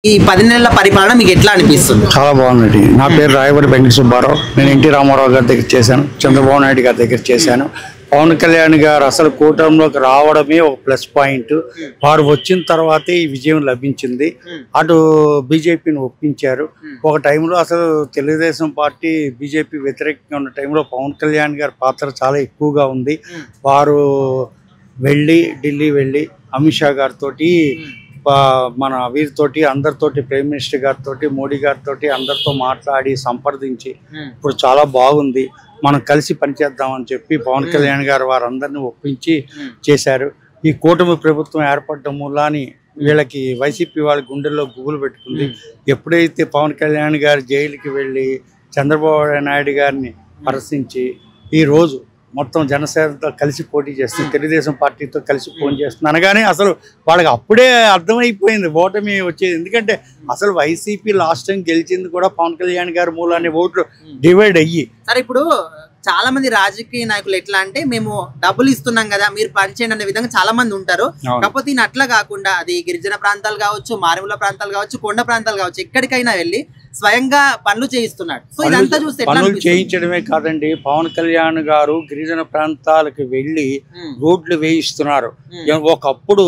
ఈ 10 నెలల పరిపాలన మీకు ఎట్లా అనిపిస్తుంది? చాలా బాగుందండి. నా పేరు రాయవరి వెంకట సుబ్బారావు. నేను ఎన్టీ రామారావు గారి దగ్గర చేశాను, చంద్రబాబు నాయుడు గారి దగ్గర చేశాను. పవన్ కళ్యాణ్ గారు అసలు కూటమిలోకి రావడమే ఒక ప్లస్ పాయింట్. వారు వచ్చిన తర్వాతే ఈ విజయం లభించింది. అటు బీజేపీని ఒప్పించారు. ఒక టైంలో అసలు తెలుగుదేశం పార్టీ బీజేపీ వ్యతిరేకంగా ఉన్న టైంలో పవన్ కళ్యాణ్ గారి పాత్ర చాలా ఎక్కువగా ఉంది. వారు ఢిల్లీ వెళ్ళి అమిత్ షా గారితో, మన వీరితోటి అందరితోటి, ప్రైమ్ మినిస్టర్ గారితో, మోడీ గారితో అందరితో మాట్లాడి సంప్రదించి ఇప్పుడు చాలా బాగుంది, మనం కలిసి పనిచేద్దామని చెప్పి పవన్ కళ్యాణ్ గారు వారందరినీ ఒప్పించి చేశారు. ఈ కూటమి ప్రభుత్వం ఏర్పడటం మూలాని వీళ్ళకి వైసీపీ వాళ్ళ గుండెల్లో గుబులు పెట్టుకుంది. ఎప్పుడైతే పవన్ కళ్యాణ్ గారు జైలుకి వెళ్ళి చంద్రబాబు నాయుడు గారిని ప్రశ్నించి ఈరోజు మొత్తం జనసేనతో కలిసి పోటీ చేస్తుంది, తెలుగుదేశం పార్టీతో కలిసి పోటీ చేస్తుంది అనగానే అసలు వాళ్ళకి అప్పుడే అర్థమైపోయింది ఓటమి వచ్చేది. ఎందుకంటే అసలు వైసీపీ లాస్ట్ టైం గెలిచింది కూడా పవన్ కళ్యాణ్ గారి మూలాన్ని ఓట్లు డివైడ్ అయ్యి. సరే, ఇప్పుడు చాలా మంది రాజకీయ నాయకులు ఎట్లా అంటే మేము డబ్బులు ఇస్తున్నాం కదా మీరు పనిచేయండి అనే విధంగా చాలా మంది ఉంటారు. కాకపోతే ఈయన అట్లా కాకుండా అది గిరిజన ప్రాంతాలు కావచ్చు, మారుమూల ప్రాంతాలు కావచ్చు, కొండ ప్రాంతాలు కావచ్చు, ఎక్కడికైనా వెళ్ళి స్వయంగా పనులు చేయిస్తున్నాడు. సో ఇదంతా చూస్తే పనులు చేయించడమే కాదండి, పవన్ కళ్యాణ్ గారు గిరిజన ప్రాంతాలకు వెళ్ళి రోడ్లు వేయిస్తున్నారు. ఒకప్పుడు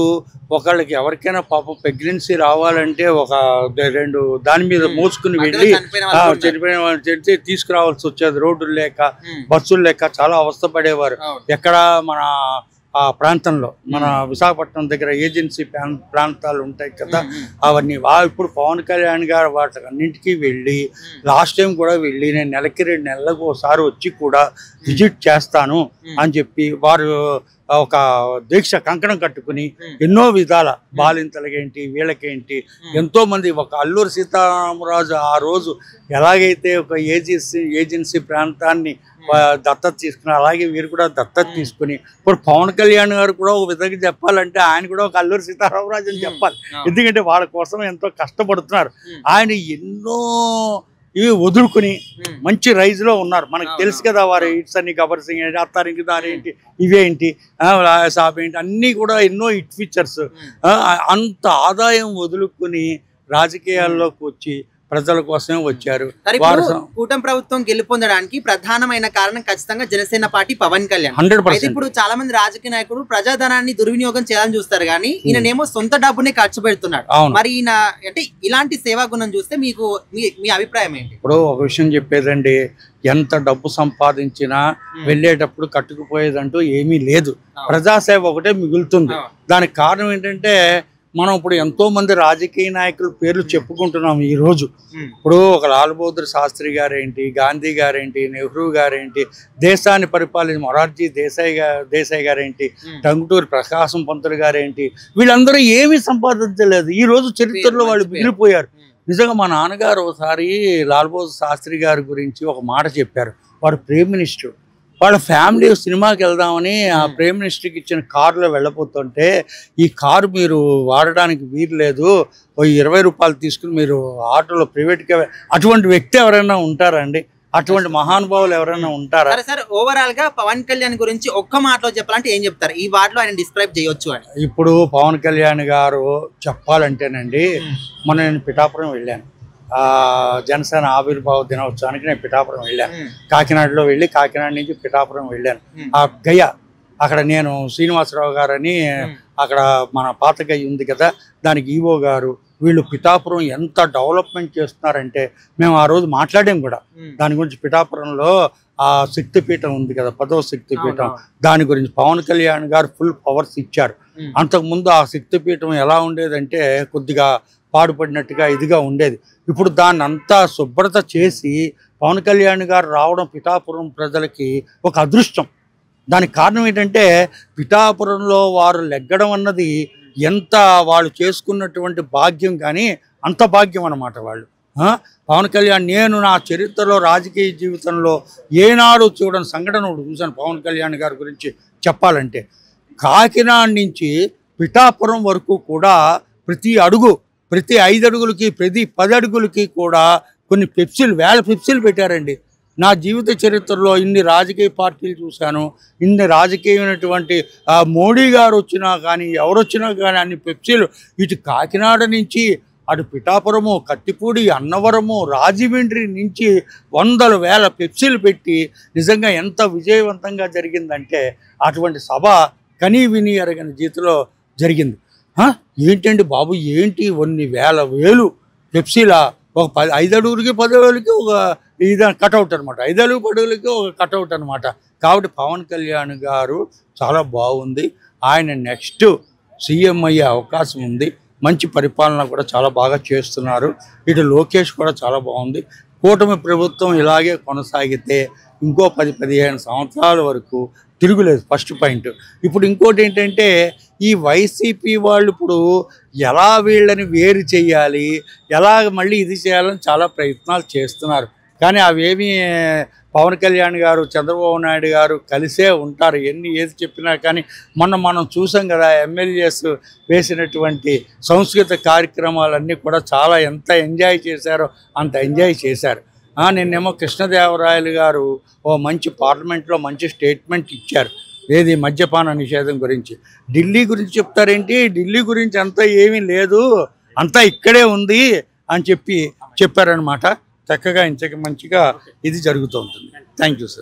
ఒకళ్ళకి ఎవరికైనా పాపం ప్రెగ్నెన్సీ రావాలంటే ఒక 2 దాని మీద మోసుకుని వెళ్ళి చనిపోయిన వాళ్ళు చెడితే తీసుకురావాల్సి వచ్చేది. రోడ్లు లేక, బస్సులు లేక చాలా అవస్థపడేవారు. ఎక్కడ మన ఆ ప్రాంతంలో, మన విశాఖపట్నం దగ్గర ఏజెన్సీ ప్రాంతాలు ఉంటాయి కదా, అవన్నీ ఇప్పుడు పవన్ కళ్యాణ్ గారు వాటికన్నింటికి వెళ్ళి లాస్ట్ టైం కూడా వెళ్ళి నేను నెలకి 2 నెలలకు ఒకసారి వచ్చి కూడా విజిట్ చేస్తాను అని చెప్పి వారు ఒక దీక్ష కంకణం కట్టుకుని ఎన్నో విధాల బాలింతలకేంటి వీళ్ళకేంటి ఎంతో మంది, ఒక అల్లూరి సీతారామరాజు ఆ రోజు ఎలాగైతే ఒక ఏజెన్సీ ప్రాంతాన్ని దత్తత తీసుకుని, అలాగే వీరు కూడా దత్తత తీసుకుని ఇప్పుడు పవన్ కళ్యాణ్ గారు కూడా ఒక విధంగా చెప్పాలంటే ఆయన కూడా ఒక అల్లూరి సీతారామరాజు అని చెప్పాలి. ఎందుకంటే వాళ్ళ కోసం ఎంతో కష్టపడుతున్నారు. ఆయన ఎన్నో ఇవి వదులుకుని మంచి రైజ్ లో ఉన్నారు. మనకు తెలుసు కదా వారు హిట్స్ అన్ని, గబ్బర్ సింగ్ ఏంటి, అత్తారింటి దారేంటి, ఇవేంటి, సాబ్ ఏంటి, అన్నీ కూడా ఎన్నో హిట్ ఫీచర్స్. అంత ఆదాయం వదులుకుని రాజకీయాల్లోకి వచ్చి ప్రజల కోసమే వచ్చారు. కూటమి ప్రభుత్వం గెలుపొందడానికి ప్రధానమైన కారణం ఖచ్చితంగా జనసేన పార్టీ, పవన్ కళ్యాణ్. 100%. ఇప్పుడు చాలా మంది రాజకీయ నాయకులు ప్రజాధనాన్ని దుర్వినియోగం చేయాలని చూస్తారు, కానీ ఈయనేమో సొంత డబ్బునే ఖర్చు పెడుతున్నాడు. మరి ఈయన అంటే ఇలాంటి సేవా గుణం చూస్తే మీకు మీ అభిప్రాయం ఏంటి? ఇప్పుడు ఒక విషయం చెప్పేదండి, ఎంత డబ్బు సంపాదించినా వెళ్ళేటప్పుడు కట్టుకుపోయేదంటూ ఏమీ లేదు. ప్రజాసేవ ఒకటే మిగులుతుంది. దానికి కారణం ఏంటంటే మనం ఇప్పుడు ఎంతో మంది రాజకీయ నాయకుల పేర్లు చెప్పుకుంటున్నాం ఈ రోజు. ఇప్పుడు ఒక లాల్ బహదూర్ శాస్త్రి గారేంటి, గాంధీ గారేంటి, నెహ్రూ గారేంటి, దేశాన్ని పరిపాలించిన మొరార్జీ దేశాయ్ గారేంటి, టంగుటూరి ప్రకాశం పంతులు గారేంటి, వీళ్ళందరూ ఏమీ సంపాదించలేదు. ఈ రోజు చరిత్రలో వాళ్ళు మిగిలిపోయారు. నిజంగా మా నాన్నగారు ఒకసారి లాల్ బహదూర్ శాస్త్రి గారి గురించి ఒక మాట చెప్పారు. వారు ప్రైమ్ మినిస్టర్, వాళ్ళ ఫ్యామిలీ సినిమాకి వెళ్దామని ఆ ప్రైమ్ మినిస్టర్కి ఇచ్చిన కారులో వెళ్ళబోతుంటే ఈ కారు మీరు వాడడానికి వీలు లేదు, 20 రూపాయలు తీసుకుని మీరు ఆటోలో ప్రైవేట్గా, అటువంటి వ్యక్తి ఎవరైనా ఉంటారండి? అటువంటి మహానుభావులు ఎవరైనా ఉంటారా? సార్, ఓవరాల్ గా పవన్ కళ్యాణ్ గురించి ఒక్క మాటలో చెప్పాలంటే ఏం చెప్తారు? ఈ వార్డులో ఆయన డిస్క్రైబ్ చేయొచ్చు అని. ఇప్పుడు పవన్ కళ్యాణ్ గారు చెప్పాలంటేనండి, మొన్న నేను పిఠాపురం వెళ్ళాను. జనసేన ఆవిర్భావ దినోత్సవానికి నేను పిఠాపురం వెళ్ళాను. కాకినాడలో వెళ్ళి కాకినాడ నుంచి పిఠాపురం వెళ్ళాను. ఆ గయ అక్కడ నేను శ్రీనివాసరావు గారని అక్కడ మన పాత గయ ఉంది కదా, దానికి ఈవో గారు వీళ్ళు పిఠాపురం ఎంత డెవలప్మెంట్ చేస్తున్నారంటే మేము ఆ రోజు మాట్లాడాం కూడా దాని గురించి. పిఠాపురంలో ఆ శక్తిపీఠం ఉంది కదా, 10వ శక్తిపీఠం, దాని గురించి పవన్ కళ్యాణ్ గారు ఫుల్ పవర్స్ ఇచ్చారు. అంతకుముందు ఆ శక్తిపీఠం ఎలా ఉండేదంటే కొద్దిగా పాడుపడినట్టుగా ఇదిగా ఉండేది. ఇప్పుడు దాన్ని అంతా శుభ్రత చేసి పవన్ కళ్యాణ్ గారు రావడం పిఠాపురం ప్రజలకి ఒక అదృష్టం. దానికి కారణం ఏంటంటే పిఠాపురంలో వారు లెగ్గడం అన్నది ఎంత వాళ్ళు చేసుకున్నటువంటి భాగ్యం, కానీ అంత భాగ్యం అన్నమాట వాళ్ళు. పవన్ కళ్యాణ్, నేను నా చరిత్రలో రాజకీయ జీవితంలో ఏనాడు చూడని సంఘటన ఒకటి చూశాను పవన్ కళ్యాణ్ గారి గురించి చెప్పాలంటే. కాకినాడ నుంచి పిఠాపురం వరకు కూడా ప్రతి అడుగు, ప్రతి 5 అడుగులకి, ప్రతి 10 అడుగులకి కూడా కొన్ని పెప్సీలు, 1000 పెప్సీలు పెట్టారండి. నా జీవిత చరిత్రలో ఇన్ని రాజకీయ పార్టీలు చూశాను, ఇన్ని రాజకీయమైనటువంటి మోడీ గారు వచ్చినా కానీ ఎవరు వచ్చినా కానీ అన్ని పెప్సీలు ఇటు కాకినాడ నుంచి అటు పిఠాపురము, కత్తిపూడి, అన్నవరము, రాజమండ్రి నుంచి వందల వేల పెప్సీలు పెట్టి నిజంగా ఎంత విజయవంతంగా జరిగిందంటే అటువంటి సభ కనీ విని ఎరగని జీతిలో జరిగింది. ఏంటండి బాబు, ఏంటి కొన్ని వేలు పెప్సీలా? ఒక 5 అడుగులకి 10 అడుగులకి ఒక ఇది కటౌట్ అనమాట, 5 అడుగు 10 అడుగులకి ఒక కటౌట్ అనమాట. కాబట్టి పవన్ కళ్యాణ్ గారు చాలా బాగుంది. ఆయన నెక్స్ట్ సీఎం అయ్యే అవకాశం ఉంది. మంచి పరిపాలన కూడా చాలా బాగా చేస్తున్నారు. ఇటు లోకేష్ కూడా చాలా బాగుంది. కూటమి ప్రభుత్వం ఇలాగే కొనసాగితే ఇంకో 10-15 సంవత్సరాల వరకు తిరుగులేదు. First point. ఇప్పుడు ఇంకోటి ఏంటంటే ఈ వైసీపీ వాళ్ళు ఇప్పుడు ఎలా వీళ్ళని వేరు చేయాలి, ఎలా మళ్ళీ ఇది చేయాలని చాలా ప్రయత్నాలు చేస్తున్నారు. కానీ అవేమీ పవన్ కళ్యాణ్ గారు, చంద్రబాబు నాయుడు గారు కలిసే ఉంటారు. ఏది చెప్పినా కానీ మనం చూసాం కదా, ఎమ్మెల్యేస్ వేసినటువంటి సంస్కృత కార్యక్రమాలన్నీ కూడా చాలా ఎంత ఎంజాయ్ చేశారో అంత ఎంజాయ్ చేశారు. నిన్నేమో కృష్ణదేవరాయలు గారు ఓ మంచి పార్లమెంట్లో మంచి స్టేట్మెంట్ ఇచ్చారు. ఏది మద్యపాన నిషేధం గురించి. ఢిల్లీ గురించి చెప్తారేంటి, ఢిల్లీ గురించి అంతా ఏమీ లేదు, అంతా ఇక్కడే ఉంది అని చెప్పారనమాట. చక్కగా ఇంతకు మంచిగా ఇది జరుగుతూ ఉంటుంది. Thank you sir.